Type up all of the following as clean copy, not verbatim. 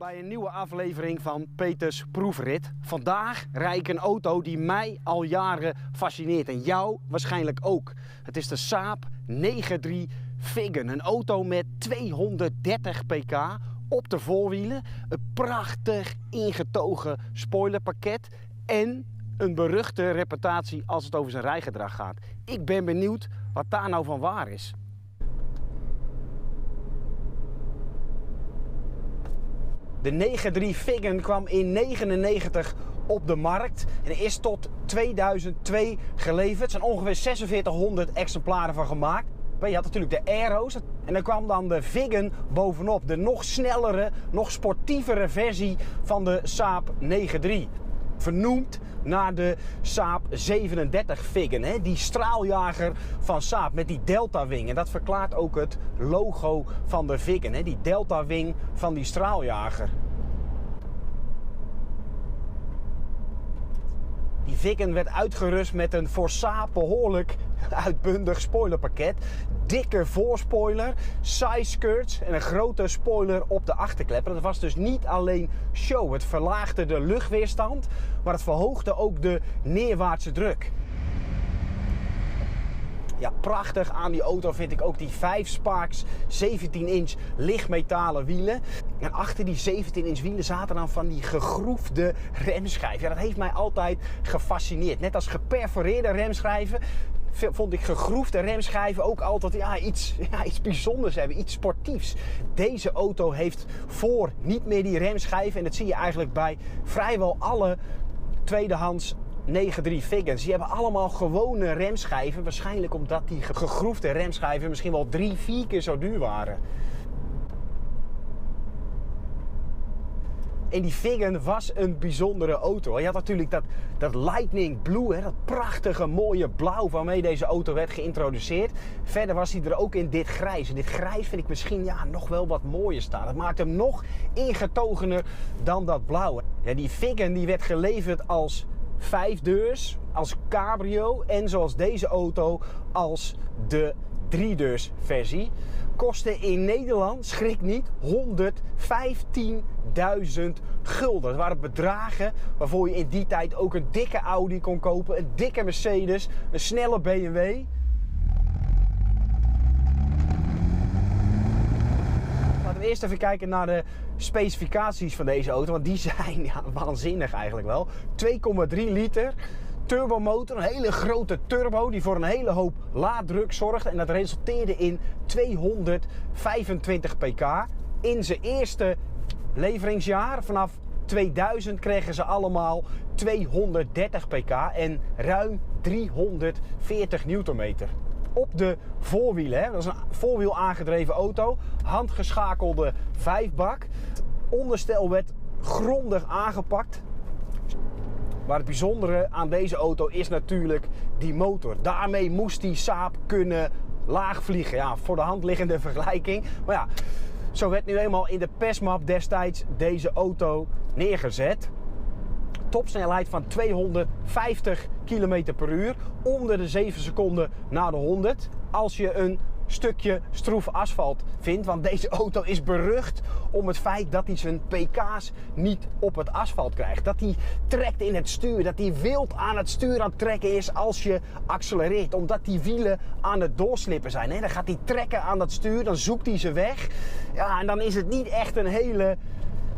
bij een nieuwe aflevering van Peters Proefrit. Vandaag rijd ik een auto die mij al jaren fascineert en jou waarschijnlijk ook. Het is de Saab 9.3 Viggen, een auto met 230 pk op de voorwielen, een prachtig ingetogen spoilerpakket en een beruchte reputatie als het over zijn rijgedrag gaat. Ik ben benieuwd wat daar nou van waar is. De 9.3 Viggen kwam in 1999 op de markt en is tot 2002 geleverd. Er zijn ongeveer 4600 exemplaren van gemaakt. Je had natuurlijk de Aero's en er kwam dan de Viggen bovenop. De nog snellere, nog sportievere versie van de Saab 9.3. Vernoemd naar de Saab 37 Viggen, hè? Die straaljager van Saab met die delta-wing. En dat verklaart ook het logo van de Viggen, hè? Die delta-wing van die straaljager. Die Viggen werd uitgerust met een voor Saab behoorlijk uitbundig spoilerpakket. Dikke voorspoiler, side skirts en een grote spoiler op de achterklep. Dat was dus niet alleen show. Het verlaagde de luchtweerstand, maar het verhoogde ook de neerwaartse druk. Ja, prachtig aan die auto vind ik ook die 5 Sparks 17-inch lichtmetalen wielen. En achter die 17-inch wielen zaten dan van die gegroefde remschijven. Ja, dat heeft mij altijd gefascineerd. Net als geperforeerde remschijven vond ik gegroefde remschijven ook altijd iets bijzonders hebben, iets sportiefs. Deze auto heeft voor niet meer die remschijven en dat zie je eigenlijk bij vrijwel alle tweedehands 9.3 Viggens. Die hebben allemaal gewone remschijven. Waarschijnlijk omdat die gegroefde remschijven misschien wel 3-4 keer zo duur waren. En die Viggen was een bijzondere auto. Je had natuurlijk dat Lightning Blue, hè, dat prachtige mooie blauw waarmee deze auto werd geïntroduceerd. Verder was hij er ook in dit grijs. En dit grijs vind ik misschien nog wel wat mooier staan. Dat maakt hem nog ingetogener dan dat blauwe. Ja, die Viggen die werd geleverd als 5-deurs, als cabrio en zoals deze auto als de 3-deurs versie. Kostte in Nederland, schrik niet, 115.000 gulden. Dat waren bedragen waarvoor je in die tijd ook een dikke Audi kon kopen, een dikke Mercedes, een snelle BMW. Laten we eerst even kijken naar de specificaties van deze auto, want die zijn waanzinnig eigenlijk wel. 2,3 liter turbomotor, een hele grote turbo die voor een hele hoop laaddruk zorgde en dat resulteerde in 225 pk. In zijn eerste leveringsjaar, vanaf 2000, kregen ze allemaal 230 pk en ruim 340 newtonmeter. Op de voorwielen, hè? Dat is een voorwiel aangedreven auto, handgeschakelde 5-bak. Het onderstel werd grondig aangepakt. Maar het bijzondere aan deze auto is natuurlijk die motor. Daarmee moest die Saab kunnen laag vliegen. Ja, voor de hand liggende vergelijking. Maar ja, zo werd nu eenmaal in de persmap destijds deze auto neergezet. Topsnelheid van 250 km per uur. Onder de 7 seconden na de 100. Als je een stukje stroef asfalt vindt. Want deze auto is berucht om het feit dat hij zijn pk's niet op het asfalt krijgt. Dat hij trekt in het stuur. Dat hij wild aan het stuur aan het trekken is als je accelereert. Omdat die wielen aan het doorslippen zijn. Dan gaat hij trekken aan dat stuur. Dan zoekt hij ze weg. Ja, en dan is het niet echt een hele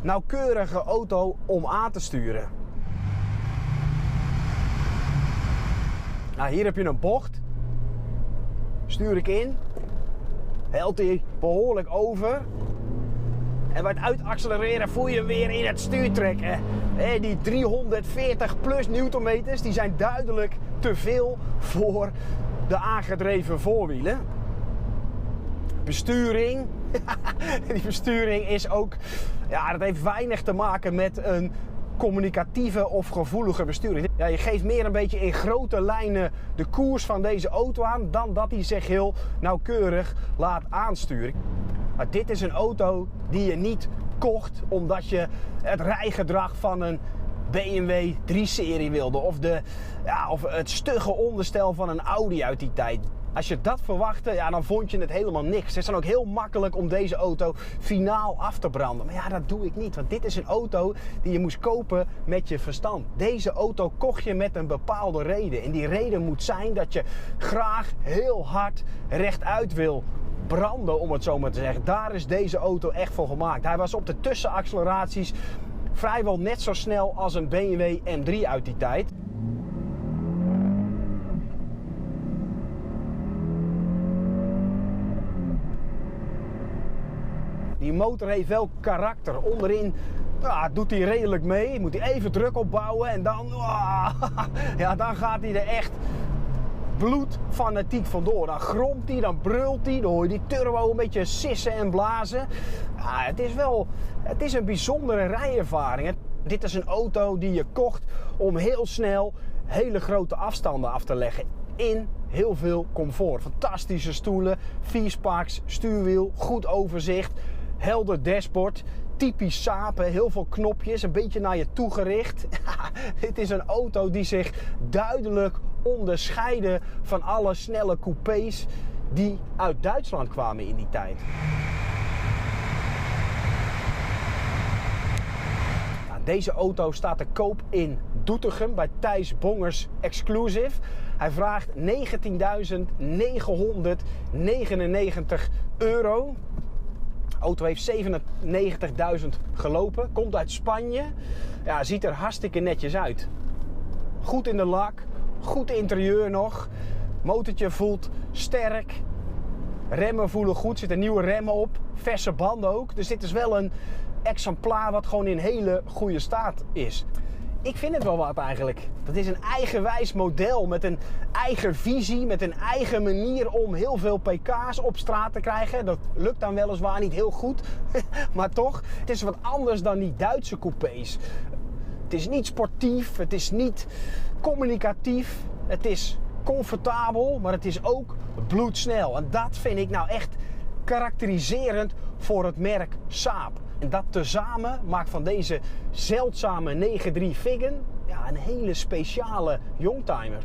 nauwkeurige auto om aan te sturen. Nou, hier heb je een bocht. Stuur ik in. Helt hij behoorlijk over. En bij het uitaccelereren voel je hem weer in het stuur trekken. Die 340 plus newtonmeters die zijn duidelijk te veel voor de aangedreven voorwielen. Besturing. Die besturing is ook... Ja, dat heeft weinig te maken met een communicatieve of gevoelige besturing. Ja, je geeft meer een beetje in grote lijnen de koers van deze auto aan dan dat hij zich heel nauwkeurig laat aansturen. Maar dit is een auto die je niet kocht omdat je het rijgedrag van een BMW 3-serie wilde of het stugge onderstel van een Audi uit die tijd. Als je dat verwachtte, ja, dan vond je het helemaal niks. Het is dan ook heel makkelijk om deze auto finaal af te branden. Maar ja, dat doe ik niet. Want dit is een auto die je moest kopen met je verstand. Deze auto kocht je met een bepaalde reden. En die reden moet zijn dat je graag heel hard rechtuit wil branden, om het zo maar te zeggen. Daar is deze auto echt voor gemaakt. Hij was op de tussenacceleraties vrijwel net zo snel als een BMW M3 uit die tijd. Die motor heeft wel karakter. Onderin doet hij redelijk mee. Moet hij even druk opbouwen en dan, ja, dan gaat hij er echt bloedfanatiek vandoor. Dan gromt hij, dan brult hij, dan hoor je die turbo een beetje sissen en blazen. Ja, het is een bijzondere rijervaring. Dit is een auto die je kocht om heel snel hele grote afstanden af te leggen. In heel veel comfort. Fantastische stoelen, 4-spaks, stuurwiel, goed overzicht, helder dashboard. Typisch Saab, heel veel knopjes, een beetje naar je toe gericht. Dit is een auto die zich duidelijk onderscheidde van alle snelle coupés die uit Duitsland kwamen in die tijd. Deze auto staat te koop in Doetinchem bij Thijs Bongers Exclusive. Hij vraagt €19.999. De auto heeft 97.000 gelopen, komt uit Spanje. Ja, ziet er hartstikke netjes uit. Goed in de lak, goed interieur nog. Motortje voelt sterk. Remmen voelen goed, zitten nieuwe remmen op. Verse banden ook. Dus dit is wel een exemplaar wat gewoon in hele goede staat is. Ik vind het wel wat eigenlijk. Dat is een eigenwijs model met een eigen visie, met een eigen manier om heel veel pk's op straat te krijgen. Dat lukt dan weliswaar niet heel goed, maar toch. Het is wat anders dan die Duitse coupés. Het is niet sportief, het is niet communicatief, het is comfortabel, maar het is ook bloedsnel. En dat vind ik nou echt karakteriserend voor het merk Saab. En dat tezamen maakt van deze zeldzame 9.3 Viggen ja, een hele speciale youngtimer.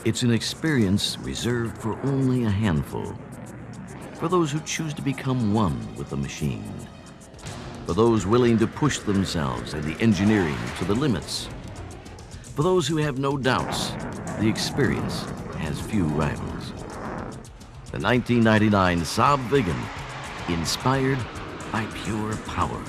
It's an experience reserved for only a handful. For those who choose to become one with the machine. For those willing to push themselves and the engineering to the limits. For those who have no doubts, the experience has few rivals. The 1999 Saab Viggen, inspired by pure power.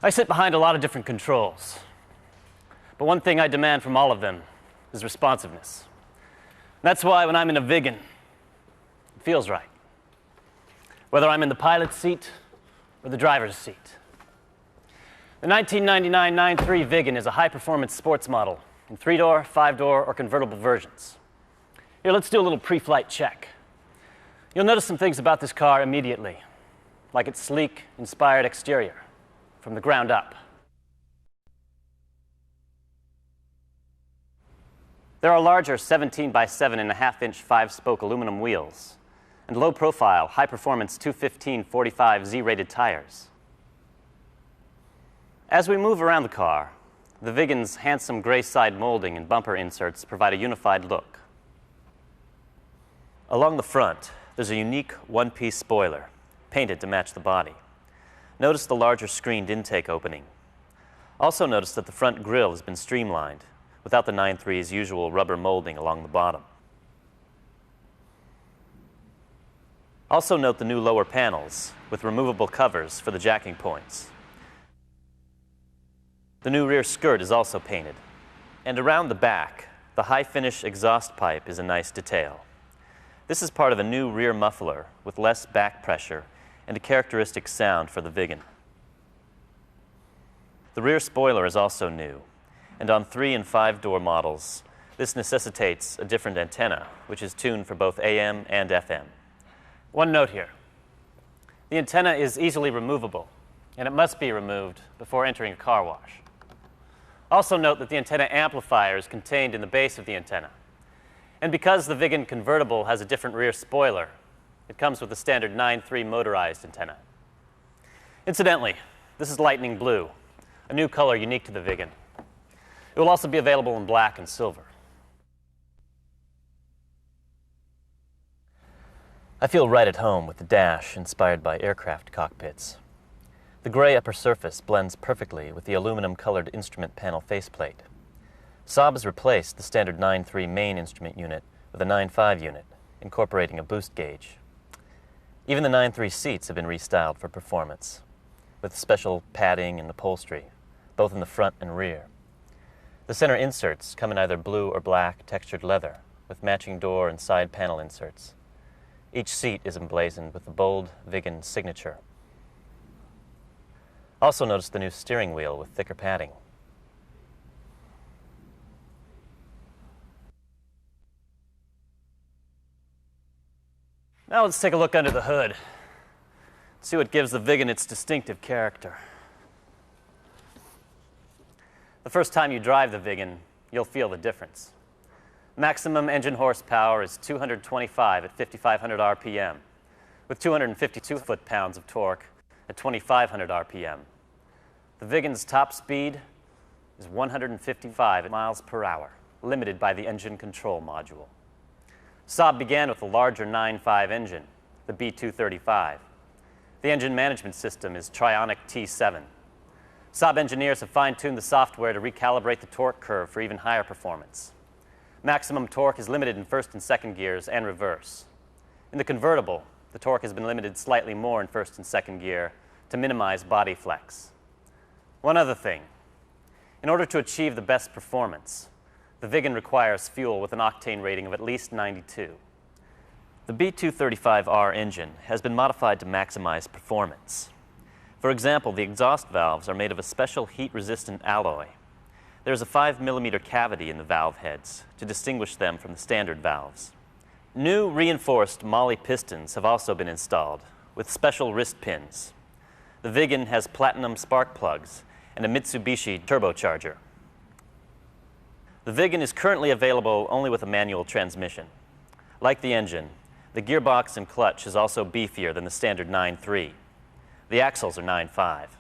I sit behind a lot of different controls, but one thing I demand from all of them is responsiveness. That's why when I'm in a Viggen, it feels right. Whether I'm in the pilot's seat or the driver's seat. The 1999 9.3 Viggen is a high-performance sports model in 3-door, 5-door, or convertible versions. Here, let's do a little pre-flight check. You'll notice some things about this car immediately, like its sleek, inspired exterior. From the ground up. There are larger 17 by 7.5-inch 5-spoke aluminum wheels and low-profile, high-performance 215/45 Z-rated tires. As we move around the car, the Viggen's handsome gray side molding and bumper inserts provide a unified look. Along the front, there's a unique one-piece spoiler, painted to match the body. Notice the larger screened intake opening. Also notice that the front grille has been streamlined, without the 9.3's usual rubber molding along the bottom. Also note the new lower panels, with removable covers for the jacking points. The new rear skirt is also painted. And around the back, the high-finish exhaust pipe is a nice detail. This is part of a new rear muffler with less back pressure and a characteristic sound for the Viggen. The rear spoiler is also new, and on 3- and 5-door models, this necessitates a different antenna, which is tuned for both AM and FM. One note here. The antenna is easily removable, and it must be removed before entering a car wash. Also note that the antenna amplifier is contained in the base of the antenna. And because the Viggen convertible has a different rear spoiler, it comes with the standard 9.3 motorized antenna. Incidentally, this is lightning blue, a new color unique to the Viggen. It will also be available in black and silver. I feel right at home with the dash inspired by aircraft cockpits. The gray upper surface blends perfectly with the aluminum-colored instrument panel faceplate. Saab has replaced the standard 9.3 main instrument unit with a 9.5 unit, incorporating a boost gauge. Even the 9.3 seats have been restyled for performance, with special padding and upholstery, both in the front and rear. The center inserts come in either blue or black textured leather, with matching door and side panel inserts. Each seat is emblazoned with the bold Viggen signature. Also notice the new steering wheel with thicker padding. Now let's take a look under the hood. See what gives the Viggen its distinctive character. The first time you drive the Viggen, you'll feel the difference. Maximum engine horsepower is 225 at 5,500 RPM, with 252 foot-pounds of torque at 2,500 RPM. The Viggen's top speed is 155 miles per hour, limited by the engine control module. Saab began with a larger 9.5 engine, the B235. The engine management system is Trionic T7. Saab engineers have fine-tuned the software to recalibrate the torque curve for even higher performance. Maximum torque is limited in first and second gears and reverse. In the convertible, the torque has been limited slightly more in first and second gear to minimize body flex. One other thing. In order to achieve the best performance, the Viggen requires fuel with an octane rating of at least 92. The B235R engine has been modified to maximize performance. For example, the exhaust valves are made of a special heat-resistant alloy. There is a 5mm cavity in the valve heads to distinguish them from the standard valves. New reinforced Molle pistons have also been installed with special wrist pins. The Viggen has platinum spark plugs and a Mitsubishi turbocharger. The Viggen is currently available only with a manual transmission. Like the engine, the gearbox and clutch is also beefier than the standard 9.3. The axles are 9.5.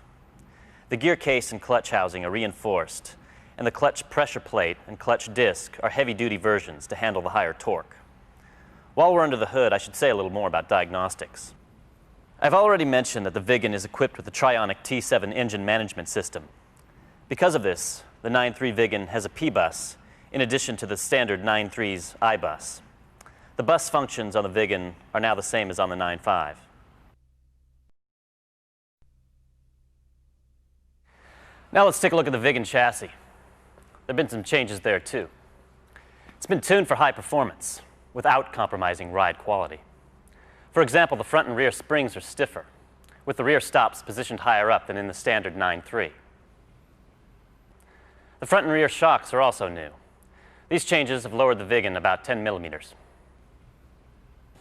The gear case and clutch housing are reinforced, and the clutch pressure plate and clutch disc are heavy-duty versions to handle the higher torque. While we're under the hood, I should say a little more about diagnostics. I've already mentioned that the Viggen is equipped with the Trionic T7 engine management system. Because of this, the 9.3 Viggen has a P-bus in addition to the standard 9.3's I-bus. The bus functions on the Viggen are now the same as on the 9.5. Now let's take a look at the Viggen chassis. There have been some changes there too. It's been tuned for high performance without compromising ride quality. For example, the front and rear springs are stiffer, with the rear stops positioned higher up than in the standard 9.3. The front and rear shocks are also new. These changes have lowered the Viggen about 10 millimeters.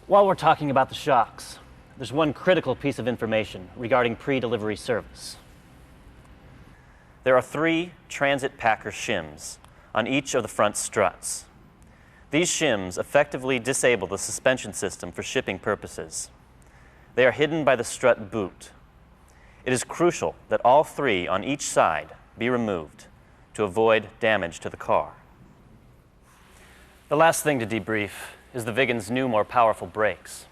While we're talking about the shocks, there's one critical piece of information regarding pre-delivery service. There are 3 transit packer shims on each of the front struts. These shims effectively disable the suspension system for shipping purposes. They are hidden by the strut boot. It is crucial that all 3 on each side be removed to avoid damage to the car. The last thing to debrief is the Viggen's new, more powerful brakes.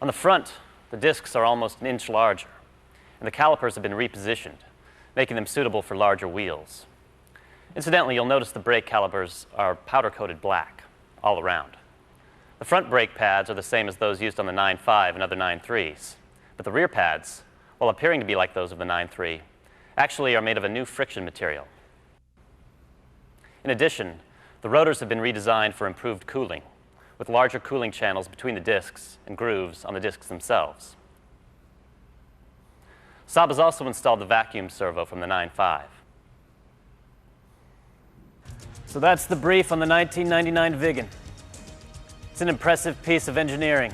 On the front, the discs are almost an inch larger, and the calipers have been repositioned, making them suitable for larger wheels. Incidentally, you'll notice the brake calipers are powder-coated black all around. The front brake pads are the same as those used on the 9.5 and other 9.3s, but the rear pads, while appearing to be like those of the 9.3, actually are made of a new friction material. In addition, the rotors have been redesigned for improved cooling, with larger cooling channels between the discs and grooves on the discs themselves. Saab has also installed the vacuum servo from the 9.5. So that's the brief on the 1999 Viggen. It's an impressive piece of engineering,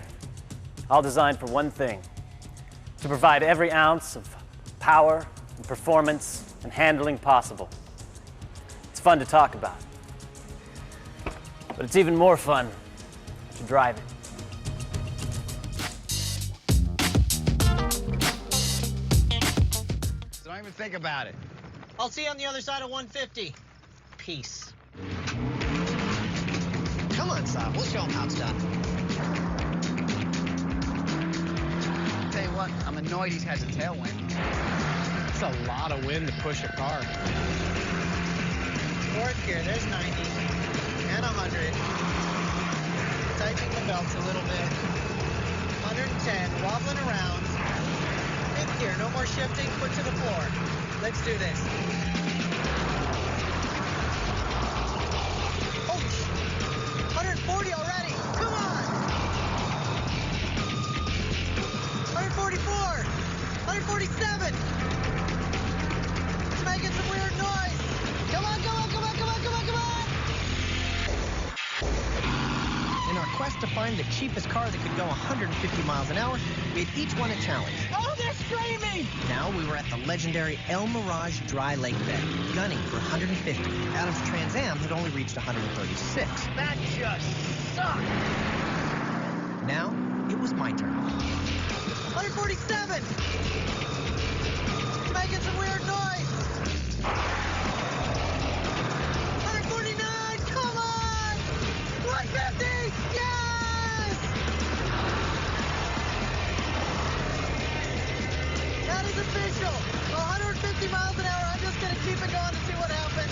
all designed for one thing: to provide every ounce of power and performance and handling possible. It's fun to talk about, but it's even more fun to drive it. Don't even think about it. I'll see you on the other side of 150. Peace. Come on, Saab. We'll show them how it's done. Tell you what, I'm annoyed he has a tailwind. It's a lot of wind to push a car. Fourth gear, there's 90 and 100. Tightening the belts a little bit. 110, wobbling around. Fifth gear, no more shifting, foot to the floor. Let's do this. Holy shit. 140 already. Come on. 144. 147. It's making some weird noise. Come on, come on, come on, come on, come on, come on. In our quest to find the cheapest car that could go 150 miles an hour, we had each one a challenge. Oh, they're screaming! Now we were at the legendary El Mirage dry lake bed, gunning for 150. Adam's Trans Am had only reached 136. That just sucked! Now, it was my turn. 147! It's making some weird noise! 149! Come on! 150! Yes! That is official! 150 miles an hour. I'm just gonna keep it going to see what happens.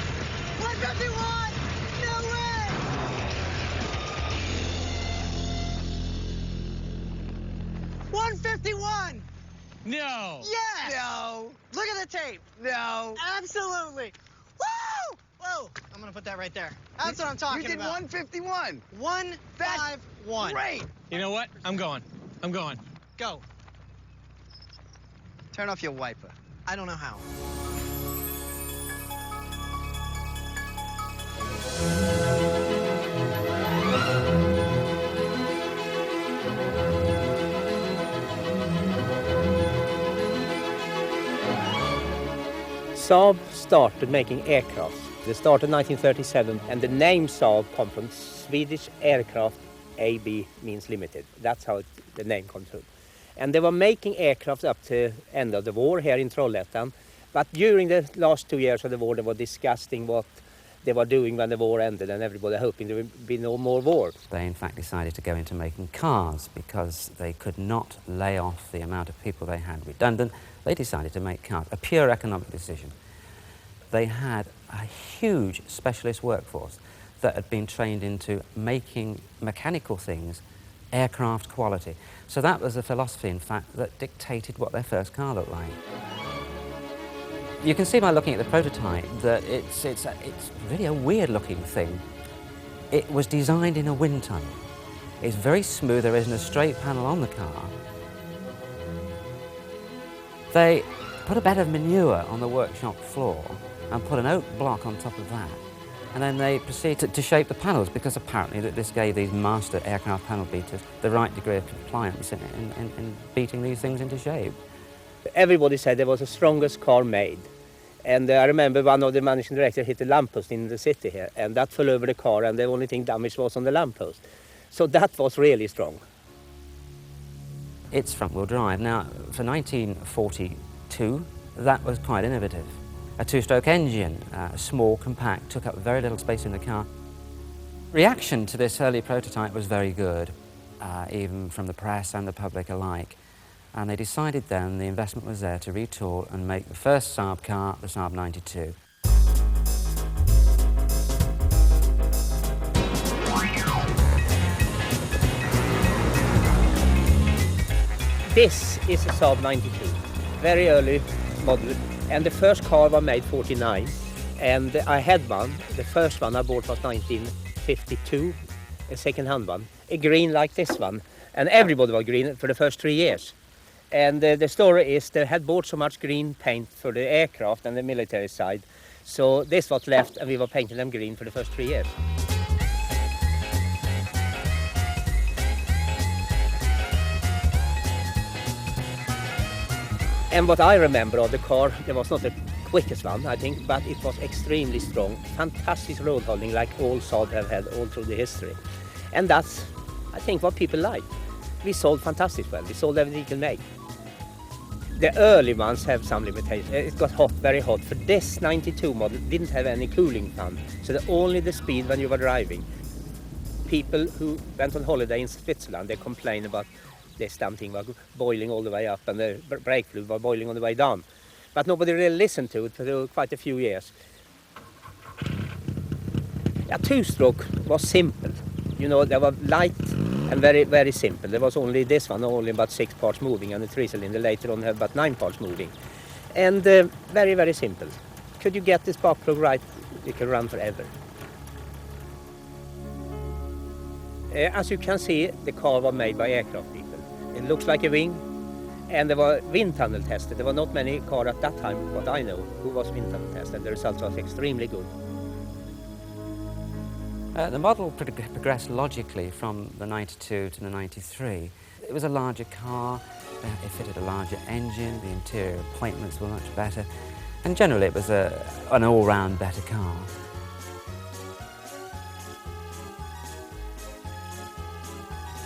151! No way! $151! No! Yes! No. Look at the tape. No. Absolutely. Woo! Whoa! I'm gonna put that right there. That's what I'm talking You did about. 151. 151. Great. You know what? I'm going. I'm going. Go. Turn off your wiper. I don't know how. Saab started making aircraft. They started in 1937, and the name Saab comes from Swedish aircraft. AB means limited. That's how the name comes from. And they were making aircraft up to end of the war here in Trollhättan. But during the last 2 years of the war, they were discussing what they were doing when the war ended, and everybody hoping there would be no more war. They in fact decided to go into making cars because they could not lay off the amount of people they had redundant. They decided to make cars, a pure economic decision. They had a huge specialist workforce that had been trained into making mechanical things aircraft quality. So that was a philosophy, in fact, that dictated what their first car looked like. You can see by looking at the prototype that it's really a weird-looking thing. It was designed in a wind tunnel. It's very smooth, there isn't a straight panel on the car. They put a bed of manure on the workshop floor and put an oak block on top of that. And then they proceeded to shape the panels, because apparently that this gave these master aircraft panel beaters the right degree of compliance in beating these things into shape. Everybody said it was the strongest car made. And I remember one of the managing directors hit a lamppost in the city here, and that fell over the car, and the only thing damaged was on the lamppost. So that was really strong. It's front-wheel drive. Now, for 1942, that was quite innovative. A two-stroke engine, small, compact, took up very little space in the car. Reaction to this early prototype was very good, even from the press and the public alike. And they decided then the investment was there to retool and make the first Saab car, the Saab 92. This is a Saab 92, very early model. And the first car was made 49, and I had one. The first one I bought was 1952, a second-hand one, a green like this one, and everybody was green for the first 3 years. And the story is they had bought so much green paint for the aircraft and the military side, so this was left and we were painting them green for the first 3 years. And what I remember of the car, it was not the quickest one, I think, but it was extremely strong, fantastic road holding like all Saab have had all through the history. And that's, I think, what people like. We sold fantastic well, we sold everything you can make. The early ones have some limitations. It got hot, very hot. For this 92 model, didn't have any cooling fan, so only the speed when you were driving. People who went on holiday in Switzerland, they complained about this damn thing was boiling all the way up and the brake fluid was boiling on the way down. But nobody really listened to it for quite a few years. A two-stroke was simple. You know, they were light and very, very simple. There was only this one, only about 6 parts moving, and the three-cylinder later on had about 9 parts moving. And very, very simple. Could you get the spark plug right, it can run forever. As you can see, the car was made by aircraft people. It looks like a wing, and there were wind tunnel tested. There were not many cars at that time, what I know, who was wind tunnel tested, and the results was extremely good. The model progressed logically from the 92 to the 93. It was a larger car, it fitted a larger engine, the interior appointments were much better, and generally it was an all-round better car.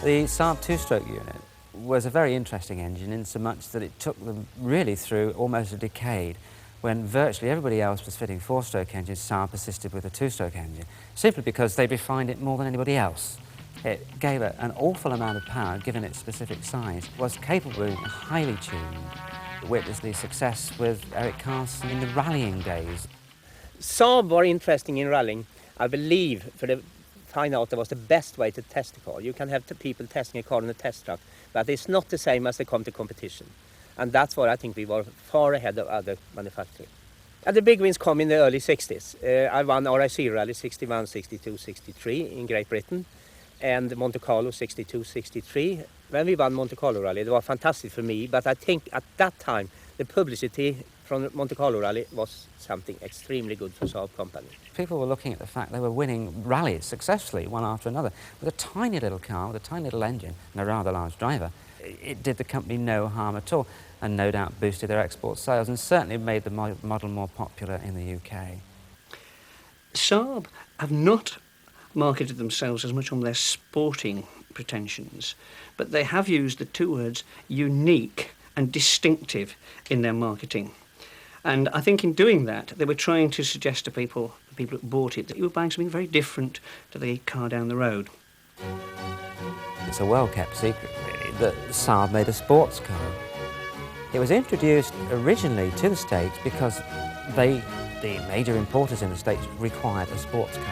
The Saab two-stroke unit was a very interesting engine in so much that it took them really through almost a decade. When virtually everybody else was fitting four-stroke engines, Saab persisted with a two-stroke engine, simply because they refined it more than anybody else. It gave it an awful amount of power, given its specific size, was capable of being highly tuned. Witnessed the success with Eric Carson in the rallying days. Saab were interesting in rallying, I believe, for find out that was the best way to test the car. You can have people testing a car on a test track, but it's not the same as they come to competition. And that's where I think we were far ahead of other manufacturers. And the big wins come in the early 60s. I won RIC Rally 61, 62, 63 in Great Britain, and Monte Carlo 62, 63. When we won Monte Carlo Rally, it was fantastic for me, but I think at that time the publicity from Monte Carlo Rally was something extremely good for Saab company. People were looking at the fact they were winning rallies successfully, one after another, with a tiny little car, with a tiny little engine, and a rather large driver. It did the company no harm at all, and no doubt boosted their export sales, and certainly made the model more popular in the UK. Saab have not marketed themselves as much on their sporting pretensions, but they have used the two words unique and distinctive in their marketing. And I think in doing that, they were trying to suggest to people, the people who bought it, that you were buying something very different to the car down the road. It's a well-kept secret, really, that Saab made a sports car. It was introduced originally to the States because the major importers in the States, required a sports car.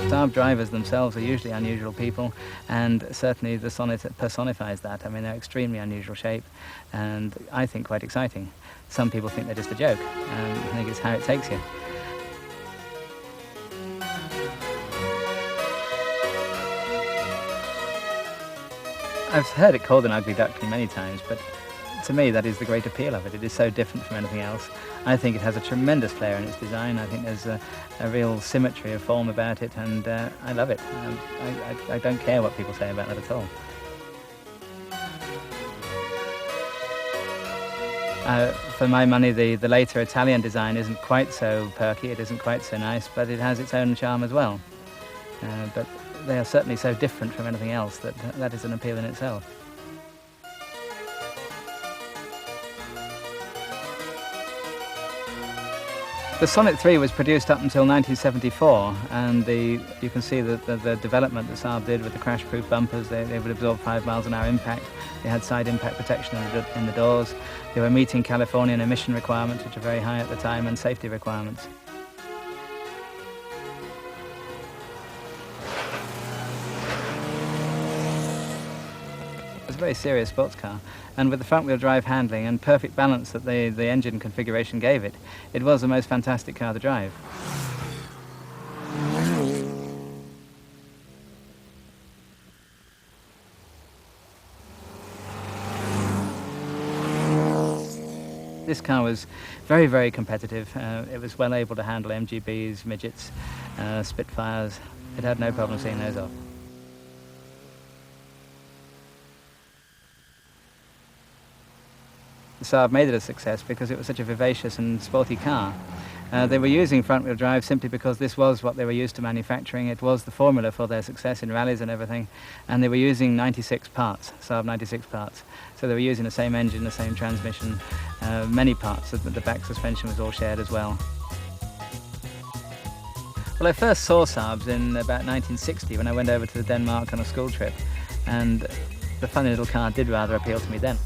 Saab drivers themselves are usually unusual people, and certainly the Sonnet personifies that. I mean, they're extremely unusual shape, and I think quite exciting. Some people think they're just a joke, and I think it's how it takes you. I've heard it called an ugly duckling many times, but to me that is the great appeal of it. It is so different from anything else. I think it has a tremendous flair in its design. I think there's a real symmetry of form about it, and I love it. I don't care what people say about that at all. For my money, the later Italian design isn't quite so perky, it isn't quite so nice, but it has its own charm as well. But they are certainly so different from anything else that is an appeal in itself. The Sonnet 3 was produced up until 1974, and you can see the development that Saab did with the crash-proof bumpers. They would absorb 5 miles an hour impact. They had side impact protection in the doors. They were meeting Californian emission requirements, which are very high at the time, and safety requirements. was a very serious sports car. And with the front-wheel drive handling and perfect balance that the engine configuration gave it, it was the most fantastic car to drive. This car was very, very competitive. It was well able to handle MGBs, midgets, Spitfires. It had no problem seeing those off. Saab made it a success because it was such a vivacious and sporty car. They were using front-wheel drive simply because this was what they were used to manufacturing. It was the formula for their success in rallies and everything. And they were using 96 parts, Saab 96 parts. So they were using the same engine, the same transmission, many parts. The back suspension was all shared as well. Well, I first saw Saabs in about 1960 when I went over to Denmark on a school trip. And the funny little car did rather appeal to me then.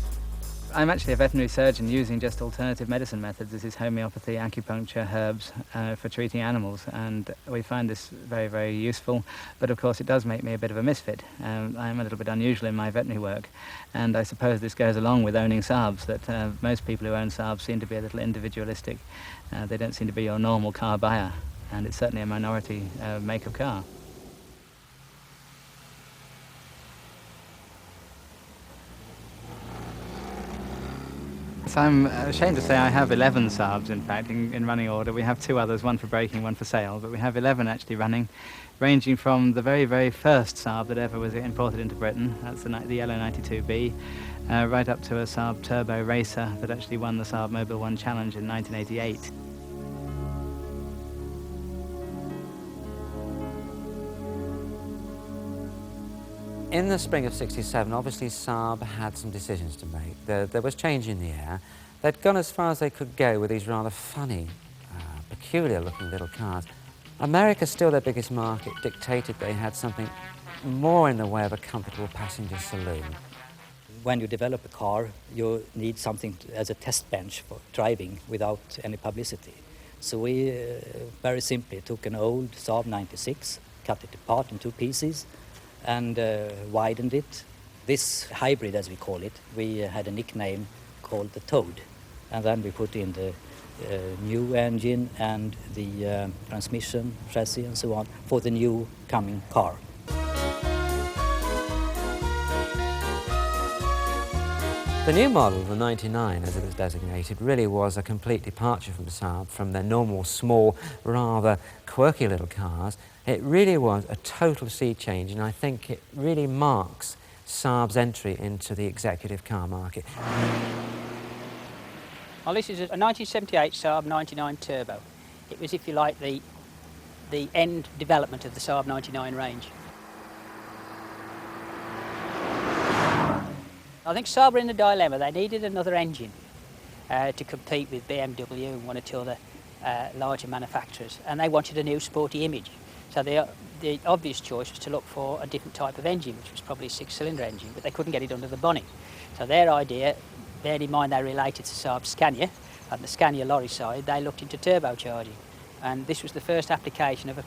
I'm actually a veterinary surgeon using just alternative medicine methods. This is homeopathy, acupuncture, herbs for treating animals, and we find this very, very useful. But of course it does make me a bit of a misfit. I am a little bit unusual in my veterinary work, and I suppose this goes along with owning Saabs, that most people who own Saabs seem to be a little individualistic. They don't seem to be your normal car buyer, and it's certainly a minority make of car. So I'm ashamed to say I have 11 Saabs, in fact, in running order. We have 2 others, one for breaking, one for sale, but we have 11 actually running, ranging from the very, very first Saab that ever was imported into Britain, that's the yellow 92B, right up to a Saab Turbo Racer that actually won the Saab Mobile 1 Challenge in 1988. In the spring of '67, obviously Saab had some decisions to make. There was change in the air. They'd gone as far as they could go with these rather funny, peculiar-looking little cars. America, still their biggest market, dictated they had something more in the way of a comfortable passenger saloon. When you develop a car, you need something as a test bench for driving without any publicity. So we very simply took an old Saab 96, cut it apart in 2 pieces, and widened it. This hybrid, as we call it, we had a nickname called the Toad. And then we put in the new engine and the transmission, chassis and so on for the new coming car. The new model, the 99 as it was designated, really was a complete departure from Saab, from their normal, small, rather quirky little cars. It really was a total sea change, and I think it really marks Saab's entry into the executive car market. Well, this is a 1978 Saab 99 Turbo. It was, if you like, the end development of the Saab 99 range. I think Saab were in a dilemma. They needed another engine to compete with BMW and one or two other larger manufacturers, and they wanted a new sporty image. So the obvious choice was to look for a different type of engine, which was probably a 6-cylinder engine, but they couldn't get it under the bonnet. So their idea, bearing in mind they related to Saab Scania, and the Scania lorry side, they looked into turbocharging. And this was the first application of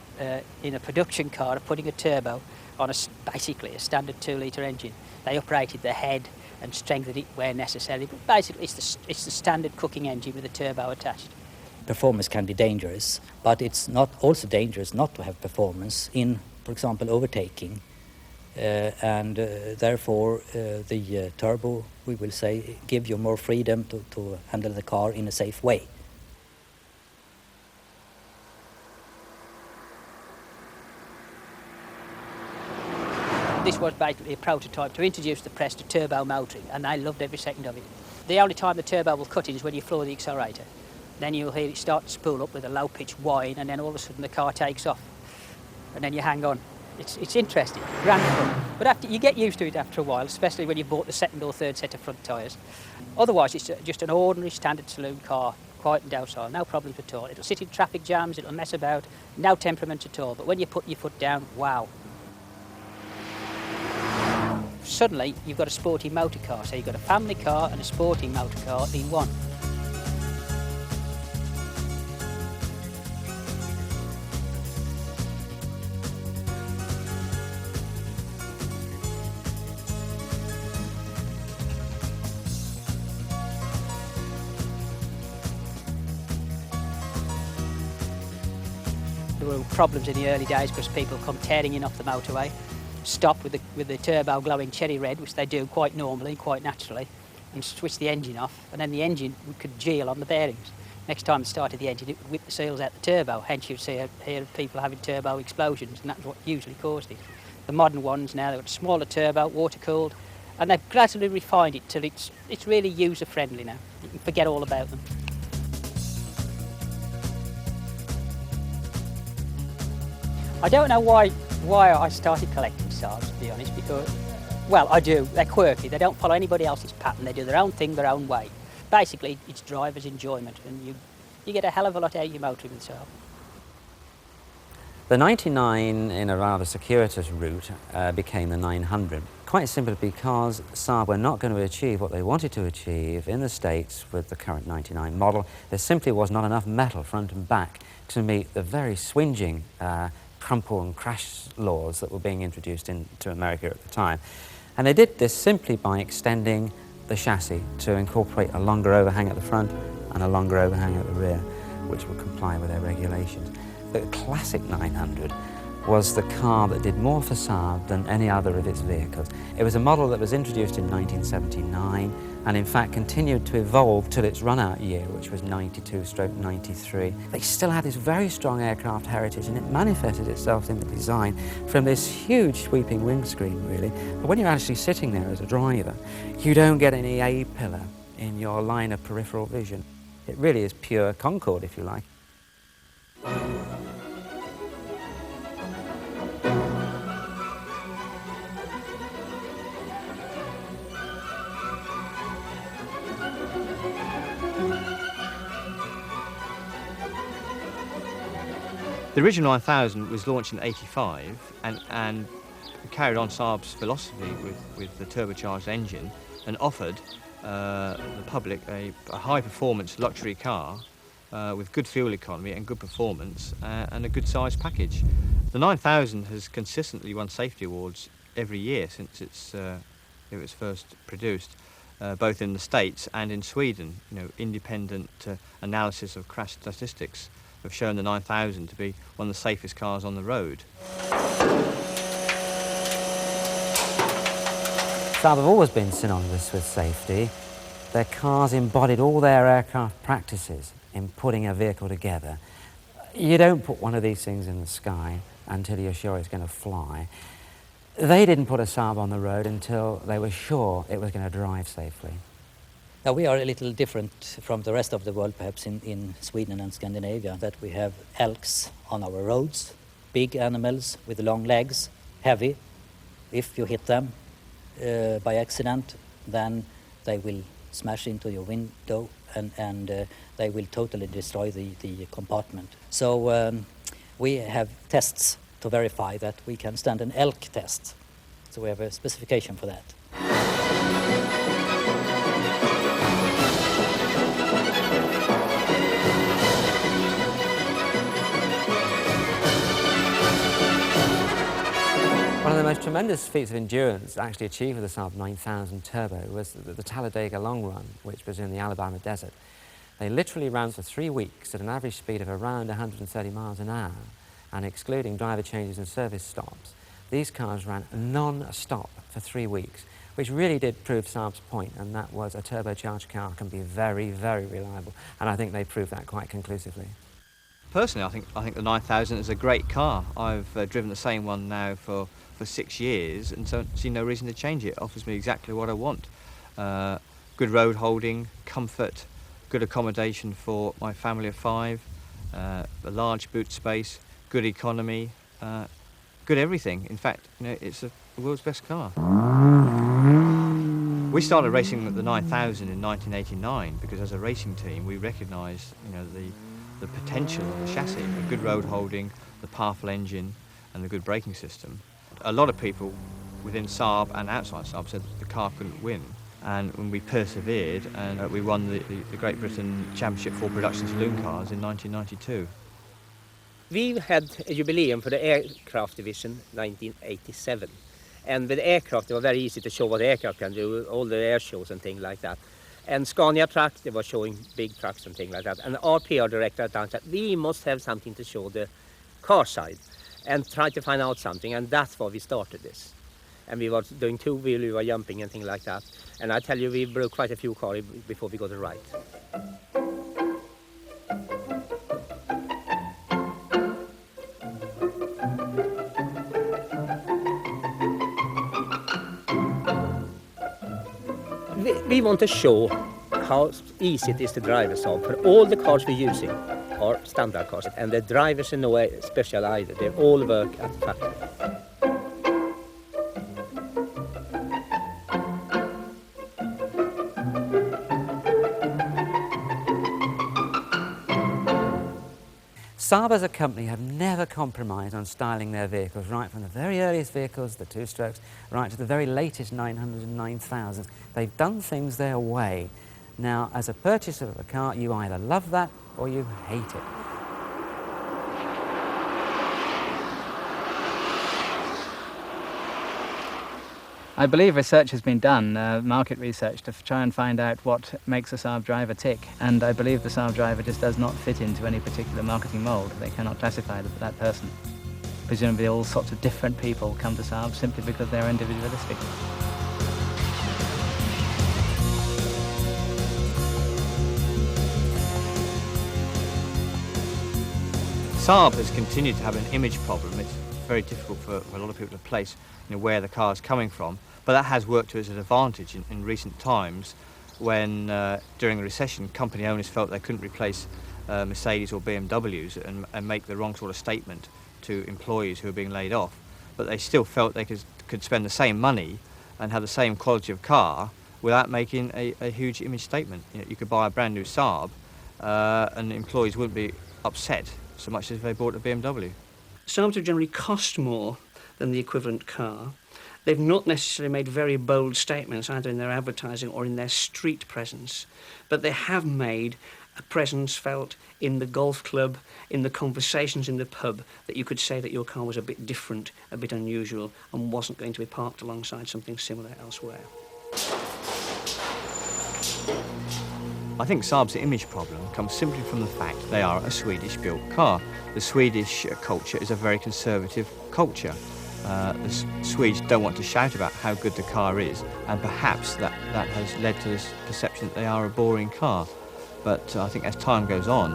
in a production car of putting a turbo on basically a standard 2-litre engine. They uprated the head and strengthened it where necessary, but basically it's the standard cooking engine with a turbo attached. Performance can be dangerous, but it's not also dangerous not to have performance in, for example, overtaking. And therefore the turbo, we will say, give you more freedom to handle the car in a safe way. This was basically a prototype to introduce the press to turbo motoring, and they loved every second of it. The only time the turbo will cut in is when you floor the accelerator. Then you'll hear it start to spool up with a low-pitched whine, and then all of a sudden the car takes off, and then you hang on. It's interesting, grand fun. But you get used to it after a while, especially when you've bought the second or third set of front tyres. Otherwise, it's just an ordinary standard saloon car, quiet and docile, no problems at all. It'll sit in traffic jams, it'll mess about, no temperament at all. But when you put your foot down, wow. Suddenly, you've got a sporty motor car, so you've got a family car and a sporting motor car in one. There were problems in the early days because people come tearing in off the motorway, stop with the turbo glowing cherry red, which they do quite normally, quite naturally, and switch the engine off, and then the engine could gel on the bearings. Next time it started the engine, it would whip the seals out the turbo, hence you'd hear people having turbo explosions, and that's what usually caused it. The modern ones now, they've got a smaller turbo, water-cooled, and they've gradually refined it till it's really user-friendly now. You can forget all about them. I don't know why I started collecting Saabs, to be honest, because, well, I do. They're quirky. They don't follow anybody else's pattern. They do their own thing, their own way. Basically, it's driver's enjoyment, and you get a hell of a lot out of your motor with Saab. The 99 in a rather circuitous route became the 900, quite simply because Saab were not going to achieve what they wanted to achieve in the States with the current 99 model. There simply was not enough metal front and back to meet the very swinging crumple and crash laws that were being introduced into America at the time. And they did this simply by extending the chassis to incorporate a longer overhang at the front and a longer overhang at the rear, which would comply with their regulations. The classic 900 was the car that did more for Saab than any other of its vehicles. It was a model that was introduced in 1979 and in fact continued to evolve till its run-out year, which was 92/93. They still had this very strong aircraft heritage, and it manifested itself in the design from this huge sweeping windscreen, really. But when you're actually sitting there as a driver, you don't get any A-pillar in your line of peripheral vision. It really is pure Concorde, if you like. The original 9000 was launched in '85 and carried on Saab's philosophy with the turbocharged engine and offered the public a high-performance luxury car with good fuel economy and good performance and a good size package. The 9000 has consistently won safety awards every year since it was first produced, both in the States and in Sweden. You know, independent analysis of crash statistics have shown the 9000 to be one of the safest cars on the road. Saab have always been synonymous with safety. Their cars embodied all their aircraft practices in putting a vehicle together. You don't put one of these things in the sky until you're sure it's going to fly. They didn't put a Saab on the road until they were sure it was going to drive safely. Now, we are a little different from the rest of the world, perhaps in Sweden and Scandinavia, that we have elks on our roads, big animals with long legs, heavy. If you hit them by accident, then they will smash into your window and they will totally destroy the compartment. So we have tests to verify that we can stand an elk test. So we have a specification for that. One of the most tremendous feats of endurance actually achieved with the Saab 9000 Turbo was the Talladega Long Run, which was in the Alabama desert. They literally ran for 3 weeks at an average speed of around 130 miles an hour, and excluding driver changes and service stops, these cars ran non-stop for 3 weeks, which really did prove Saab's point, and that was a turbocharged car can be very, very reliable, and I think they proved that quite conclusively. Personally, I think the 9000 is a great car. I've driven the same one now for 6 years and so see no reason to change it. It offers me exactly what I want. Good road holding, comfort, good accommodation for my family of 5, a large boot space, good economy, good everything. In fact, you know, it's the world's best car. We started racing the 9000 in 1989 because as a racing team we recognised, you know, the potential of the chassis, the good road holding, the powerful engine and the good braking system. A lot of people within Saab and outside Saab said that the car couldn't win, and when we persevered and we won the Great Britain Championship for production saloon cars in 1992. We had a jubileum for the aircraft division 1987, and with aircraft it was very easy to show what the aircraft can do, all the air shows and things like that. And Scania trucks, they were showing big trucks and things like that. And our PR director at the time said, we must have something to show the car side and tried to find out something, and that's why we started this. And we were doing two-wheel, we were jumping and things like that. And I tell you, we broke quite a few cars before we got it right. We want to show how easy it is to drive a Saab. For all the cars we're using are standard cars, and the drivers in no way special either. They all work at the factory. Saab as a company have never compromised on styling their vehicles, right from the very earliest vehicles, the two-strokes, right to the very latest 900s and 9000s. They've done things their way. Now, as a purchaser of a car, you either love that or you hate it. I believe research has been done, market research, to try and find out what makes a Saab driver tick. And I believe the Saab driver just does not fit into any particular marketing mould. They cannot classify that person. Presumably all sorts of different people come to Saab simply because they're individualistic. Saab has continued to have an image problem. It's very difficult for a lot of people to place where the car is coming from, but that has worked to its advantage in recent times when, during the recession, company owners felt they couldn't replace Mercedes or BMWs and make the wrong sort of statement to employees who were being laid off, but they still felt they could spend the same money and have the same quality of car without making a huge image statement. You could buy a brand new Saab and employees wouldn't be upset so much as if they bought a BMW. Saabs have generally cost more than the equivalent car. They've not necessarily made very bold statements either in their advertising or in their street presence, but they have made a presence felt in the golf club, in the conversations in the pub, that you could say that your car was a bit different, a bit unusual, and wasn't going to be parked alongside something similar elsewhere. I think Saab's image problem comes simply from the fact they are a Swedish-built car. The Swedish culture is a very conservative culture. The Swedes don't want to shout about how good the car is, and perhaps that has led to this perception that they are a boring car. But I think as time goes on,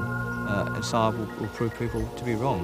Saab will prove people to be wrong.